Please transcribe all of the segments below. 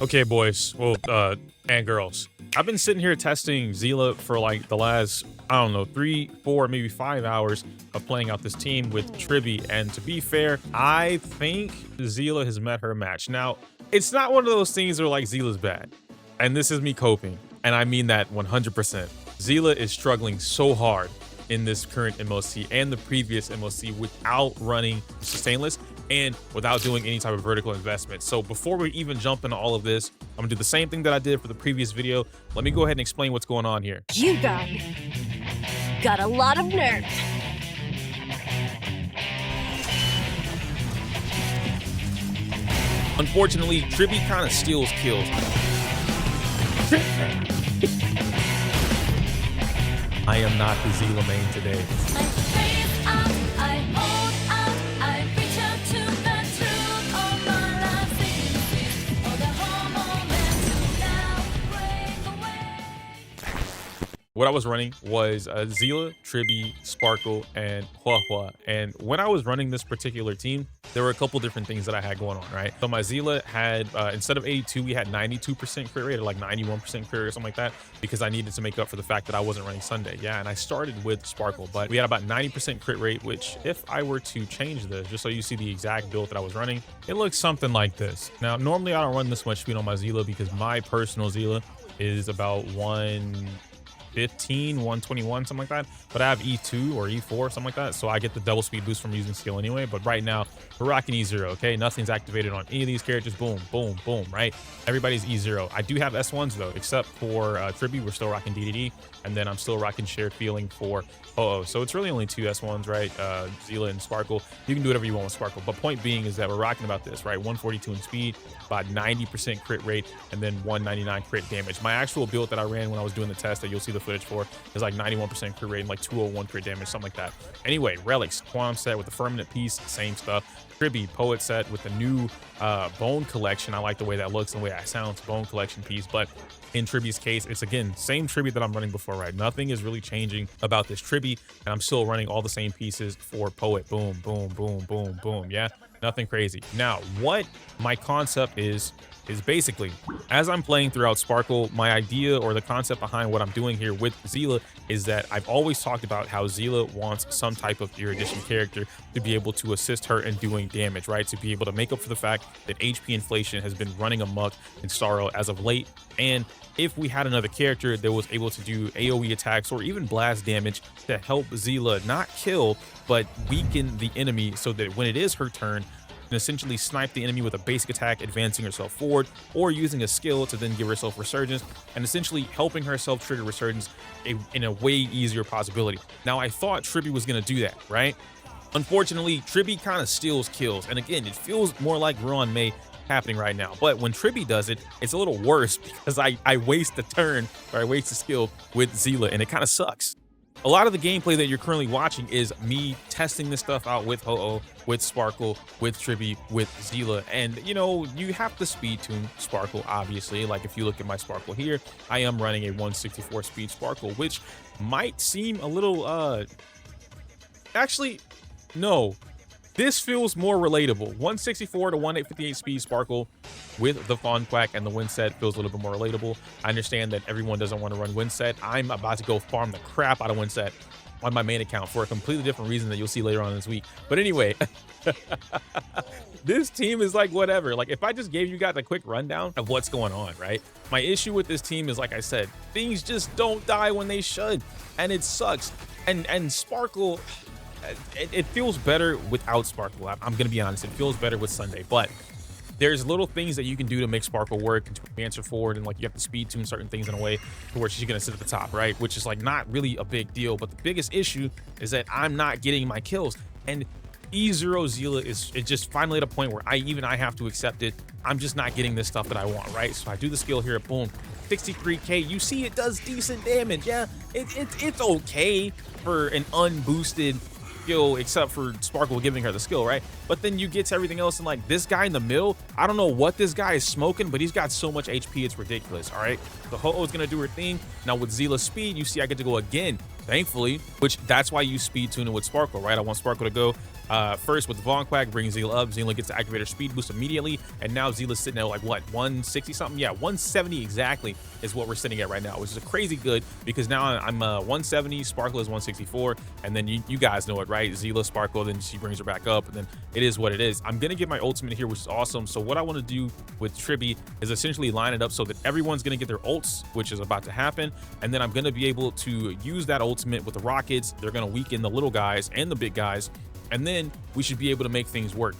Okay, boys, well, and girls. I've been sitting here testing Seele for like the last, I don't know, 3, 4, maybe 5 hours of playing out this team with Tribbie. And to be fair, I think Seele has met her match. Now, it's not one of those things where like Seele's bad. And this is me coping. And I mean that 100%. Seele is struggling so hard in this current MOC and the previous MOC without running sustainless and without doing any type of vertical investment. So before we even jump into all of this, I'm gonna do the same thing that I did for the previous video. Let me go ahead and explain what's going on here. You got a lot of nerve. Unfortunately, Tribbie kind of steals kills. I am not the Seele main today. What I was running was Seele, Tribbie, Sparkle, and Hua. And when I was running this particular team, there were a couple different things that I had going on, right? So my Seele had, instead of 82, we had 92% crit rate, or like 91% crit rate or something like that, because I needed to make up for the fact that I wasn't running Sunday. Yeah, and I started with Sparkle, but we had about 90% crit rate, which if I were to change this, just so you see the exact build that I was running, it looks something like this. Now, normally I don't run this much speed on my Seele because my personal Seele is about 115, 121, something like that, but I have E2 or E4, something like that, so I get the double speed boost from using skill anyway. But right now we're rocking E0. Okay, nothing's activated on any of these characters. Boom, boom, boom, right? Everybody's E0. I do have S1s though, except for Tribbie. We're still rocking DDD, and then I'm still rocking shared feeling for so it's really only 2 S1s, right? Seele and Sparkle. You can do whatever you want with Sparkle, but point being is that we're rocking about this, right? 142 in speed, about 90% crit rate, and then 199 crit damage. My actual build that I ran when I was doing the test that you'll see the footage for is like 91% crit rate and like 201 crit damage, something like that. Anyway, relics, quantum set with the firmament piece, same stuff. Tribbie poet set with the new bone collection. I like the way that looks and the way that sounds, bone collection piece. But in Tribbie's case, it's again same Tribbie that I'm running before, right? Nothing is really changing about this Tribbie, and I'm still running all the same pieces for poet. Boom, boom, boom, boom, boom. Yeah, nothing crazy. Now, what my concept is basically, as I'm playing throughout Sparkle, my idea or the concept behind what I'm doing here with Seele is that I've always talked about how Seele wants some type of Erudition character to be able to assist her in doing damage, right? To be able to make up for the fact that HP inflation has been running amok in Star Rail as of late. And if we had another character that was able to do AoE attacks or even blast damage to help Seele not kill, but weaken the enemy so that when it is her turn, and essentially snipe the enemy with a basic attack, advancing herself forward, or using a skill to then give herself resurgence, and essentially helping herself trigger resurgence in a way easier possibility. Now, I thought Tribbie was going to do that, right? Unfortunately, Tribbie kind of steals kills, and again, it feels more like Ruan May happening right now. But when Tribbie does it, it's a little worse because I waste the turn, or I waste the skill with Seele, and it kind of sucks. A lot of the gameplay that you're currently watching is me testing this stuff out with Ho-Oh, with Sparkle, with Tribbie, with Seele. And, you know, you have to speed tune Sparkle, obviously. Like, if you look at my Sparkle here, I am running a 164 speed Sparkle, which might seem a little, actually, no. This feels more relatable. 164 to 158 speed Sparkle with the Fawn Quack and the Wind Set feels a little bit more relatable. I understand that everyone doesn't want to run Wind Set. I'm about to go farm the crap out of Wind Set on my main account for a completely different reason that you'll see later on this week. But anyway, this team is like whatever. Like, if I just gave you guys a quick rundown of what's going on, right? My issue with this team is, like I said, things just don't die when they should, and it sucks. And Sparkle, it feels better without Sparkle. I'm gonna be honest, it feels better with Sunday, but there's little things that you can do to make Sparkle work and to answer forward, and like you have to speed tune certain things in a way to where she's gonna sit at the top, right? Which is like not really a big deal, but the biggest issue is that I'm not getting my kills, and E0 Seele is just finally at a point where I have to accept it. I'm just not getting this stuff that I want, right? So I do the skill here, boom, 63k. You see it does decent damage. Yeah, it's okay for an unboosted skill, except for Sparkle giving her the skill, right? But then you get to everything else, and like this guy in the middle, I don't know what this guy is smoking, but he's got so much HP, it's ridiculous. All right, the Ho-Oh is gonna do her thing. Now with Seele's speed, you see I get to go again thankfully, which that's why you speed tuning with Sparkle, right? I want Sparkle to go first with Von Quack, bring Seele up. Seele gets the activator speed boost immediately, and now Seele's sitting at like what, 160 something? Yeah, 170 exactly is what we're sitting at right now, which is a crazy good because now I'm 170, Sparkle is 164, and then you guys know it, right? Seele, Sparkle, then she brings her back up, and then it is what it is. I'm gonna get my ultimate here, which is awesome. So what I want to do with Tribbie is essentially line it up so that everyone's gonna get their ults, which is about to happen, and then I'm gonna be able to use that ultimate with the rockets. They're gonna weaken the little guys and the big guys, and then we should be able to make things work.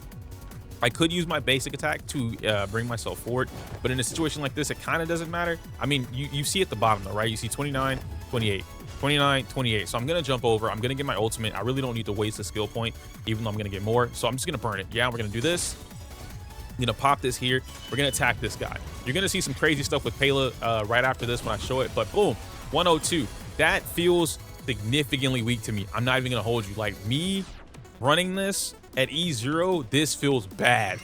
I could use my basic attack to bring myself forward, but in a situation like this, it kind of doesn't matter. I mean, you see at the bottom though, right? You see 29, 28, 29, 28. So I'm gonna jump over. I'm gonna get my ultimate. I really don't need to waste a skill point, even though I'm gonna get more. So I'm just gonna burn it. Yeah, we're gonna do this. I'm gonna pop this here. We're gonna attack this guy. You're gonna see some crazy stuff with Pela right after this when I show it, but boom, 102. That feels significantly weak to me. I'm not even gonna hold you. Like me running this at E0, this feels bad.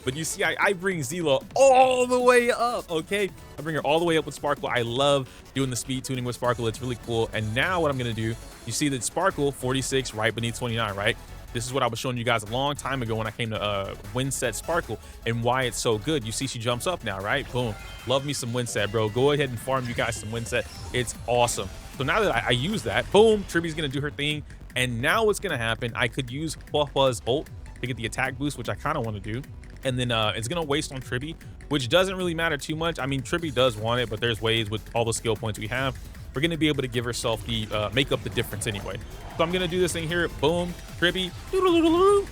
But you see, I bring Seele all the way up, okay? I bring her all the way up with Sparkle. I love doing the speed tuning with Sparkle. It's really cool. And now what I'm gonna do, you see that Sparkle, 46, right beneath 29, right? This is what I was showing you guys a long time ago when I came to Windset Sparkle and why it's so good. You see she jumps up now, right? Boom. Love me some Windset, bro. Go ahead and farm you guys some Windset. It's awesome. So now that I use that, boom, Tribbie's gonna do her thing. And now what's gonna happen, I could use Huahua's ult to get the attack boost, which I kind of want to do. And then it's gonna waste on Tribbie, which doesn't really matter too much. I mean, Tribbie does want it, but there's ways with all the skill points we have. We're gonna be able to give herself the make up the difference anyway. So I'm gonna do this thing here. Boom, Tribbie,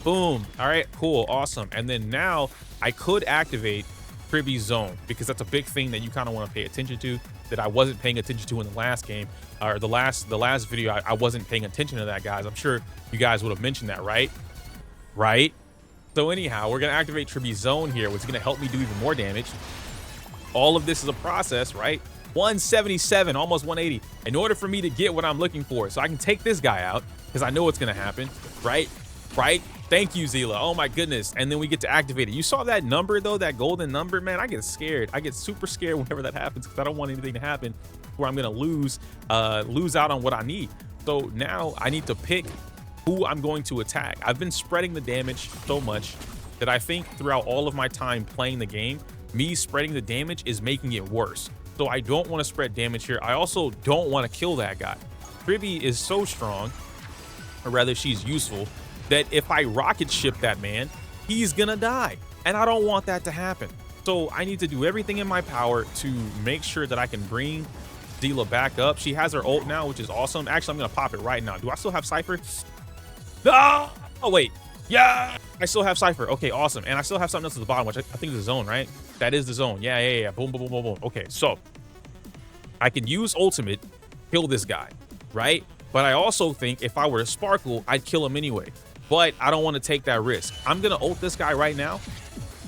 boom. All right, cool, awesome. And then now I could activate Tribbie's zone because that's a big thing that you kind of want to pay attention to that I wasn't paying attention to in the last game or the last video. I wasn't paying attention to that, guys. I'm sure you guys would have mentioned that, right? So anyhow, we're gonna activate Tribbie's zone here, which is gonna help me do even more damage. All of this is a process, right? 177, almost 180, in order for me to get what I'm looking for. So I can take this guy out because I know what's gonna happen, right? Thank you, Seele. Oh my goodness. And then we get to activate it. You saw that number though, that golden number, man. I get scared. I get super scared whenever that happens because I don't want anything to happen where I'm gonna lose out on what I need. So now I need to pick who I'm going to attack. I've been spreading the damage so much that I think throughout all of my time playing the game, me spreading the damage is making it worse. So I don't want to spread damage here. I also don't want to kill that guy. Tribbie is so strong, or rather she's useful, that if I rocket ship that man, he's gonna die. And I don't want that to happen. So I need to do everything in my power to make sure that I can bring Seele back up. She has her ult now, which is awesome. Actually, I'm gonna pop it right now. Do I still have Cypher? No! Oh, wait. Yeah! I still have Cypher. Okay, awesome. And I still have something else at the bottom, which I think is the zone, right? That is the zone. Yeah. Boom, boom, boom, boom, boom. Okay, so I can use ultimate, kill this guy, right? But I also think if I were to Sparkle, I'd kill him anyway. But I don't want to take that risk. I'm gonna ult this guy right now.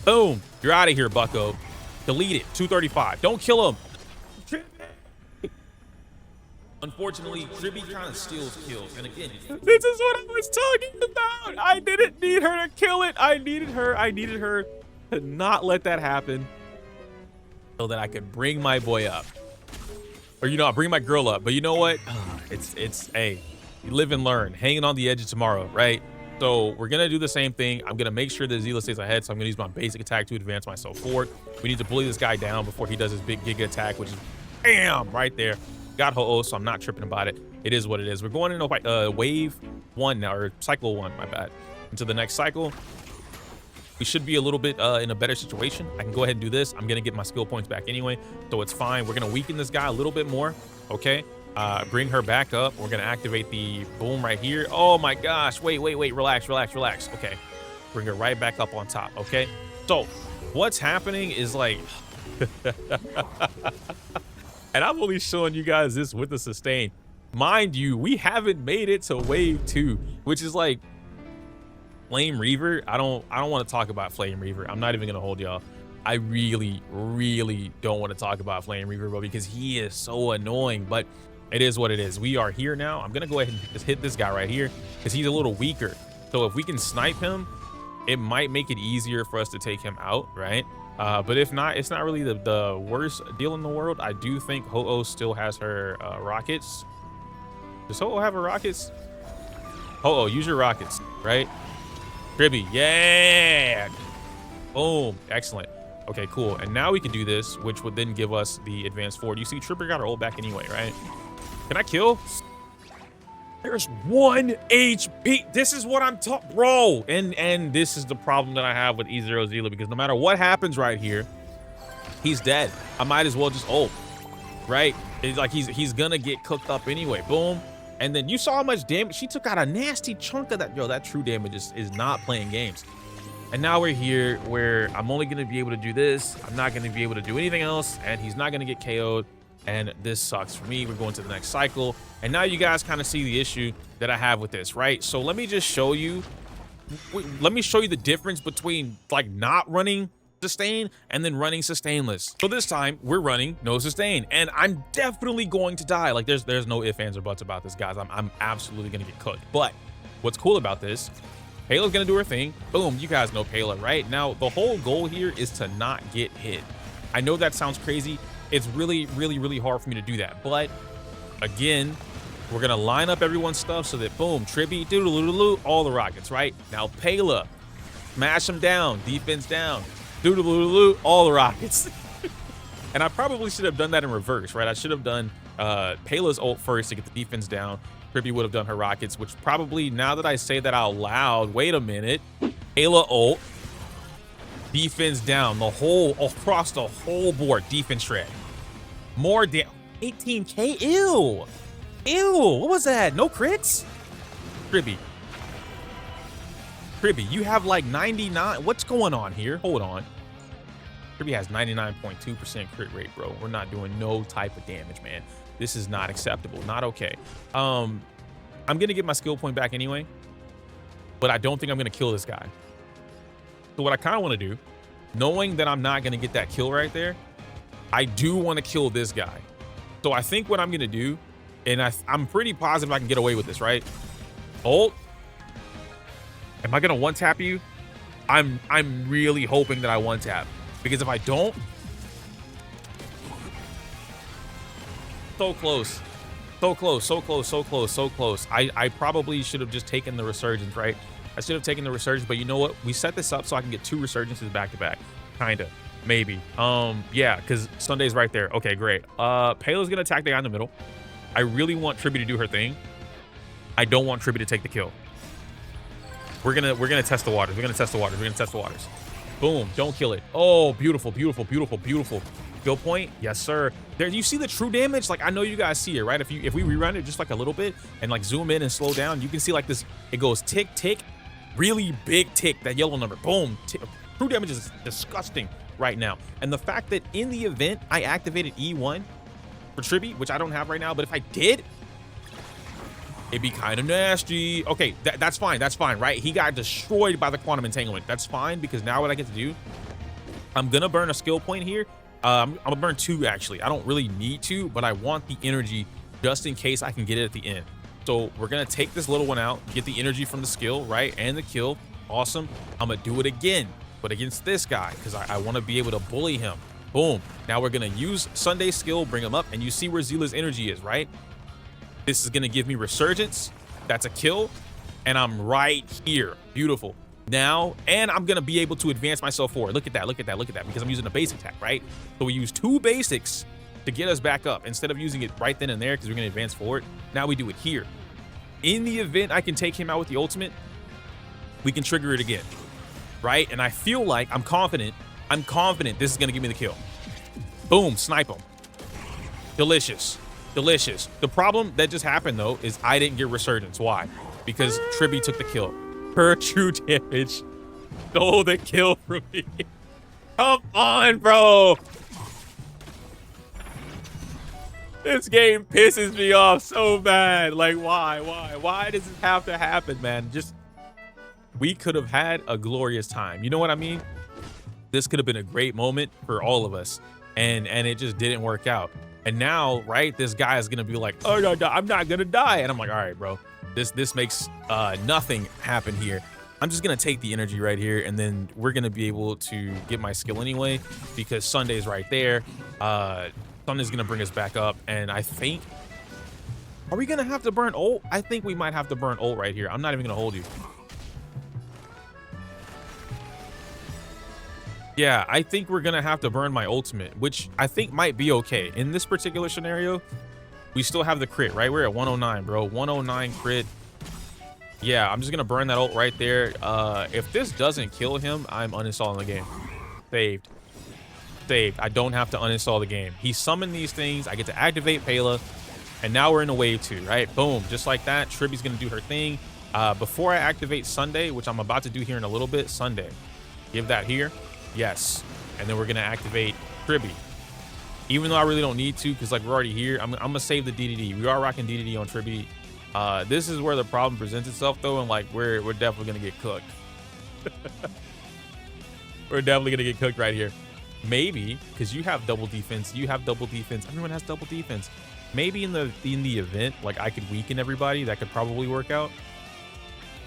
Boom. You're out of here, bucko. Delete it. 235. Don't kill him. Unfortunately, Tribbie kind of steals kills. And again, this is what I was talking about. I didn't need her to kill it. I needed her to not let that happen so that I could bring my boy up. Or, you know, I'll bring my girl up. But you know what? It's hey, you live and learn. Hanging on the edge of tomorrow, right? So we're gonna do the same thing. I'm gonna make sure that Seele stays ahead, so I'm gonna use my basic attack to advance myself forward. We need to bully this guy down before he does his big giga attack, which is bam, right there. Got ho-oh, so I'm not tripping about it. It is what it is. We're going into wave 1 now, or cycle 1, my bad. Into the next cycle. We should be a little bit in a better situation. I can go ahead and do this. I'm gonna get my skill points back anyway, so it's fine. We're gonna weaken this guy a little bit more, okay? Bring her back up. We're gonna activate the boom right here. Oh my gosh, wait, relax. Okay, bring her right back up on top, okay? So what's happening is like, and I'm only showing you guys this with the sustain. Mind you, we haven't made it to wave 2, which is like Flame Reaver. I don't want to talk about Flame Reaver. I'm not even gonna hold y'all. I really don't want to talk about Flame Reaver, bro, because he is so annoying, but it is what it is. We are here now. I'm gonna go ahead and just hit this guy right here because he's a little weaker. So if we can snipe him, it might make it easier for us to take him out, right? But if not, it's not really the worst deal in the world. I do think Ho-Oh still has her rockets. Does Ho-Oh have her rockets? Ho-Oh, use your rockets, right? Tribbie, yeah. Boom, excellent. Okay, cool. And now we can do this, which would then give us the advance forward. You see, Tribbie got her ult back anyway, right? Can I kill? There's 1 HP. This is what I'm talking, bro. And this is the problem that I have with E0 Seele, because no matter what happens right here, he's dead. I might as well just ult, right? It's like he's gonna get cooked up anyway. Boom. And then you saw how much damage she took out. A nasty chunk of that. Yo, that true damage is not playing games. And now we're here where I'm only gonna be able to do this. I'm not gonna be able to do anything else, and he's not gonna get KO'd. And this sucks for me. We're going to the next cycle. And now you guys kind of see the issue that I have with this, right? So let me just show you. Let me show you the difference between like not running sustain and then running sustainless. So this time we're running no sustain, and I'm definitely going to die. Like there's no ifs, ands, or buts about this, guys. I'm absolutely gonna get cooked. But what's cool about this, Payla's gonna do her thing. Boom, you guys know Payla, right? Now the whole goal here is to not get hit. I know that sounds crazy. It's really, really, really hard for me to do that. But again, we're gonna line up everyone's stuff so that boom, Tribbie, doodle-doodle-doo, all the rockets, right? Now Payla, smash them down, defense down, doodle-doodle-doo, all the rockets. And I probably should have done that in reverse, right? I should have done Payla's ult first to get the defense down. Tribbie would have done her rockets, which probably, now that I say that out loud, wait a minute, Payla ult, defense down, the whole, across the whole board, defense shred. More damn, 18K, ew. Ew, what was that? No crits? Tribbie, you have like 99, what's going on here? Hold on. Tribbie has 99.2% crit rate, bro. We're not doing no type of damage, man. This is not acceptable, not okay. I'm gonna get my skill point back anyway, but I don't think I'm gonna kill this guy. So what I kind of want to do, knowing that I'm not going to get that kill right there, I do want to kill this guy. So I think what I'm going to do, and I'm pretty positive I can get away with this, right? Ult. Am I going to one-tap you? I'm really hoping that I one-tap. Because if I don't... So close. So close, so close, so close, so close. I probably should have just taken the resurgence, right? I should have taken the resurgence, but you know what? We set this up so I can get 2 resurgences back-to-back. Kinda. Maybe. Yeah, because Sunday's right there. Okay, great. Payla's gonna attack the guy in the middle. I really want Tribbie to do her thing. I don't want Tribbie to take the kill. We're gonna test the waters. We're gonna test the waters. We're gonna test the waters. Boom. Don't kill it. Oh, beautiful, beautiful, beautiful, beautiful. Skill point? Yes, sir. There, you see the true damage? Like, I know you guys see it, right? If we rerun it just like a little bit and like zoom in and slow down, you can see like this, it goes tick, tick, really big tick, that yellow number, boom. True damage is disgusting right now. And the fact that in the event I activated E1 for Tribbie, which I don't have right now, but if I did, it'd be kind of nasty. Okay, that's fine, right? He got destroyed by the quantum entanglement. That's fine, because now what I get to do, I'm gonna burn a skill point here. I'm gonna burn 2 actually. I don't really need to, but I want the energy just in case I can get it at the end. So we're gonna take this little one out, get the energy from the skill, right? And the kill. Awesome. I'm gonna do it again, but against this guy, because I want to be able to bully him. Boom. Now we're gonna use Sunday's skill, bring him up, and you see where Seele's energy is, right? This is gonna give me resurgence. That's a kill, and I'm right here. Beautiful. Now, and I'm gonna be able to advance myself forward. Look at that, look at that, look at that, because I'm using a basic attack, right? So we use 2 basics to get us back up instead of using it right then and there, because we're gonna advance forward. Now we do it here. In the event I can take him out with the ultimate, we can trigger it again, right? And I feel like I'm confident this is gonna give me the kill. Boom, snipe him. Delicious, delicious. The problem that just happened though is I didn't get resurgence. Why? Because Tribbie took the kill. Per true damage, stole the kill from me. Come on, bro. This game pisses me off so bad. Like, why does this have to happen, man? Just, we could have had a glorious time. You know what I mean? This could have been a great moment for all of us, and it just didn't work out. And now, right, this guy is gonna be like, oh no, I'm not gonna die, and I'm like, all right, bro. This makes nothing happen here. I'm just gonna take the energy right here, and then we're gonna be able to get my skill anyway, because Sunday's right there. Sunday's gonna bring us back up, and I think Are we gonna have to burn ult? I think we might have to burn ult right here. I'm not even gonna hold you. Yeah, I think we're gonna have to burn my ultimate, which I think might be okay. In this particular scenario, we still have the crit, right? We're at 109, bro. 109 crit. Yeah, I'm just gonna burn that ult right there. If this doesn't kill him, I'm uninstalling the game. Saved. Saved. I don't have to uninstall the game. He summoned these things. I get to activate Pela, and now we're in a wave 2, right? Boom, just like that. Tribbie's gonna do her thing. Before I activate Sunday, which I'm about to do here in a little bit, Sunday. Give that here. Yes. And then we're gonna activate Tribbie. Even though I really don't need to, because like we're already here, I'm gonna save the DDD. We are rocking DDD on Tribbie. This is where the problem presents itself though, and like we're definitely gonna get cooked. We're definitely gonna get cooked right here. Maybe because you have double defense, everyone has double defense. Maybe in the event like I could weaken everybody, that could probably work out.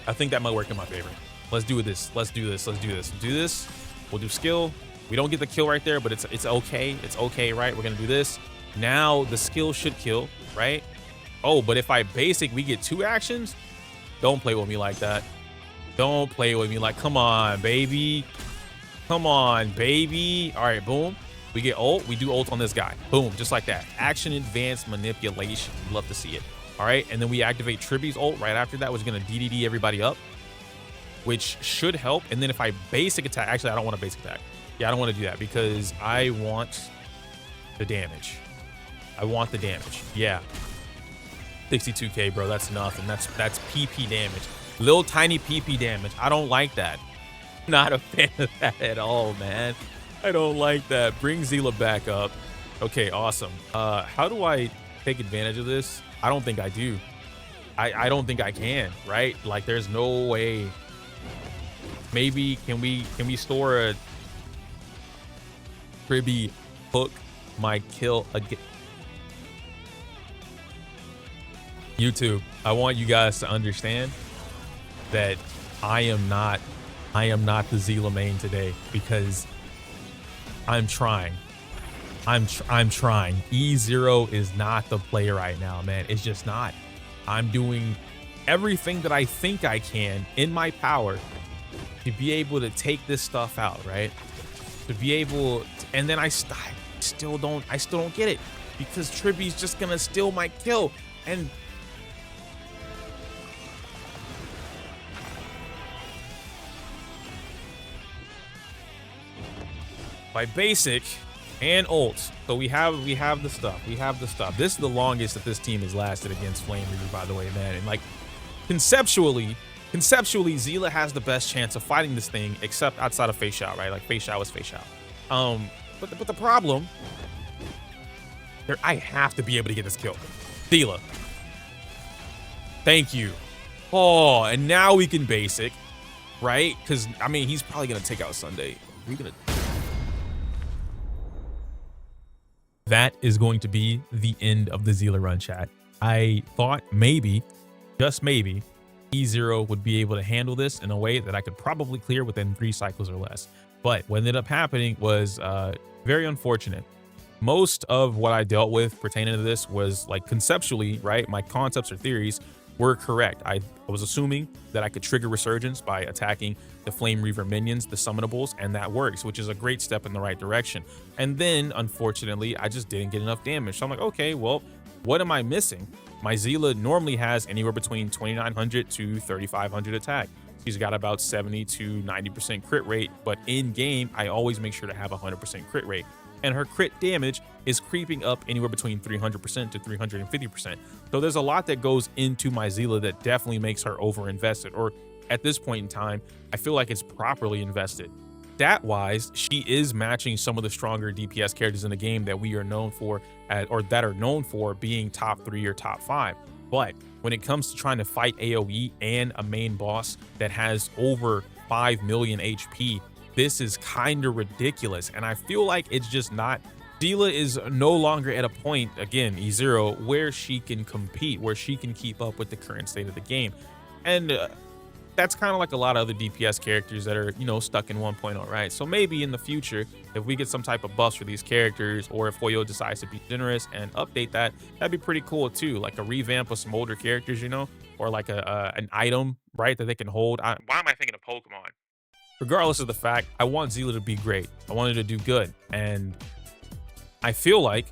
I think that might work in my favor. Let's do this. Let's do this. Let's do this. Do this. We'll do skill. We don't get the kill right there, but it's okay. It's okay, right? We're gonna do this. Now the skill should kill, right? Oh, but if I basic, we get 2 actions. Don't play with me like that. Don't play with me like, come on, baby. Come on, baby. All right, boom. We get ult. We do ult on this guy. Boom, just like that. Action advanced manipulation. Love to see it. All right, and then we activate Tribbie's ult right after that, which is gonna DDD everybody up, which should help. And then if I basic attack, actually, I don't want a basic attack. Yeah, I don't want to do that because I want the damage. I want the damage. Yeah. 62K, bro. That's nothing. That's PP damage. Little tiny PP damage. I don't like that. Not a fan of that at all, man. I don't like that. Bring Seele back up. Okay, awesome. How do I take advantage of this? I don't think I do. I don't think I can, right? Like, there's no way. Maybe can we store a Tribbie hook my kill again? YouTube, I want you guys to understand that I am not the Seele main today because I'm trying. I'm trying. E0 is not the play right now, man. It's just not. I'm doing everything that I think I can in my power to be able to take this stuff out, right? To be able to, and then I still don't get it because Tribbie's just gonna steal my kill. And by basic and ult, so we have the stuff. This is the longest that this team has lasted against Flame Reaver, by the way, man. And like conceptually, Seele has the best chance of fighting this thing, except outside of Face Shout, right? Like Face Shout is Face Shout. But the problem, I have to be able to get this kill. Seele. Thank you. Oh, and now we can basic, right? Because I mean, he's probably gonna take out Sunday. We're gonna. That is going to be the end of the Seele run, chat. I thought maybe, just maybe, E0 would be able to handle this in a way that I could probably clear within 3 cycles or less. But what ended up happening was very unfortunate. Most of what I dealt with pertaining to this was like conceptually, right? My concepts or theories were correct. I was assuming that I could trigger Resurgence by attacking the Flame Reaver minions, the summonables, and that works, which is a great step in the right direction. And then, unfortunately, I just didn't get enough damage. So I'm like, okay, well, what am I missing? My Seele normally has anywhere between 2,900 to 3,500 attack. She's got about 70 to 90% crit rate, but in game, I always make sure to have 100% crit rate. And her crit damage is creeping up anywhere between 300% to 350%. So there's a lot that goes into my Seele that definitely makes her over invested, or at this point in time, I feel like it's properly invested. Stat-wise, she is matching some of the stronger DPS characters in the game that we are known for, or that are known for being top 3 or top 5. But when it comes to trying to fight AoE and a main boss that has over 5 million HP, this is kind of ridiculous. And I feel like it's just not. Seele is no longer at a point, again, E0, where she can compete, where she can keep up with the current state of the game. And that's kind of like a lot of other DPS characters that are, you know, stuck in 1.0, right? So maybe in the future, if we get some type of buffs for these characters, or if Hoyo decides to be generous and update that, that'd be pretty cool too. Like a revamp of some older characters, you know, or like an item, right, that they can hold. Why am I thinking of Pokemon? Regardless of the fact, I want Seele to be great. I want her to do good. And I feel like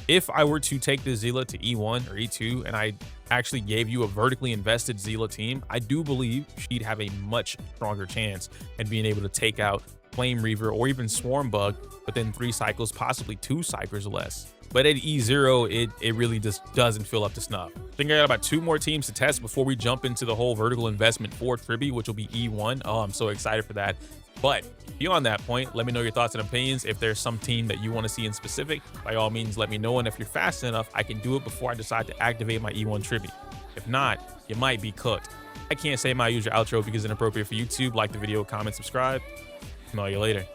if I were to take this Seele to E1 or E2 and I actually gave you a vertically invested Seele team, I do believe she'd have a much stronger chance at being able to take out Flame Reaver or even Swarm Bug within 3 cycles, possibly 2 cycles or less. But at E0, it really just doesn't feel up to snuff. I think I got about 2 more teams to test before we jump into the whole vertical investment for Tribbie, which will be E1. Oh, I'm so excited for that. But beyond that point, let me know your thoughts and opinions. If there's some team that you want to see in specific, by all means, let me know. And if you're fast enough, I can do it before I decide to activate my E1 Tribbie. If not, you might be cooked. I can't say my usual outro because it's inappropriate for YouTube. Like the video, comment, subscribe. Smell you later.